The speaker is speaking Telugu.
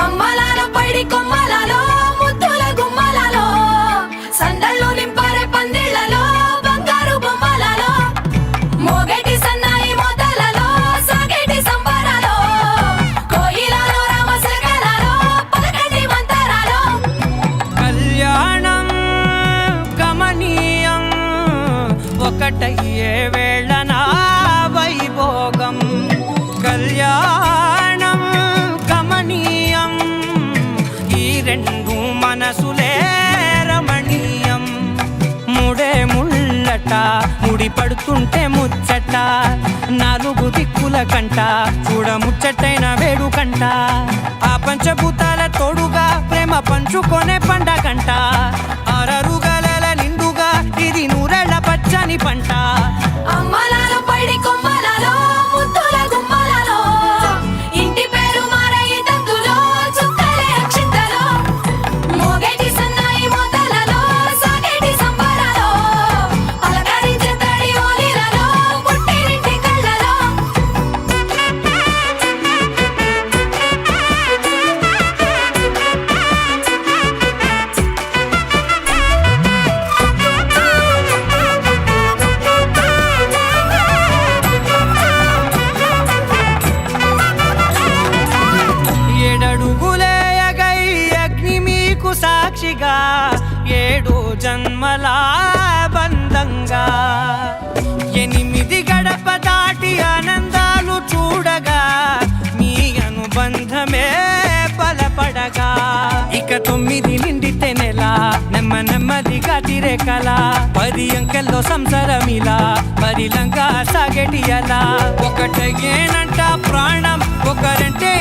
అమ్మలాలో పైడి కొమ్మలాలో ముద్దుల గుమ్మలాలో సందళ్ళు నింపారే పందిళ్లలో బంగారు బొమ్మలాలో మోగేటి సన్నాయి మోతలలో సాగేటి సంబరాలో కోయిలలో రామశకలలో పలకటి మంతరాలో కళ్యాణం గమనీయం ఒకటయ్యే వేళన వైభోగం కళ్యాణం గమనీయం ఈ రెండు మనసులే రమణీయం ముడే ముళ్ళట ముడి పడుతుంటే ముచ్చట నాలుగు దిక్కుల కంట చూడ ముచ్చటైన వేడుకంట ఆ పంచభూతాల తోడుగా ప్రేమ పంచుకొనే పండగంట అరరుగల నిండుగా ఇది నూరెళ్ళ పచ్చని పంట అమ్మలాలో పైడి కొమ్మలాలో ముద్దుల గుమ్మలాలో ఇంటి పేరు మారయి తందులో చుక్కలే అక్షింతలో మోగేటి సన్నాయి మోతలలో సాగేటి సంబరాలో పలకరించే తడి ఓలిలలో పుట్టినింటి కళ్ళలో ఏడడుగులే ఎగై అగ్ని మీకు సాక్షిగా ఏడు జన్మల బంధంగా ఎనిమిది గడప దాటి ఆనందాలు చూడగా మీ అనుబంధమే బలపడగా ఇక 9 నిండితే నెల నెమ్మదిగా తిరే కల 10 అంకెల్లో సంసారమిలా పరిలంగా సాగేటి అలా ఒకటేనంట ప్రాణం ఒకరంటే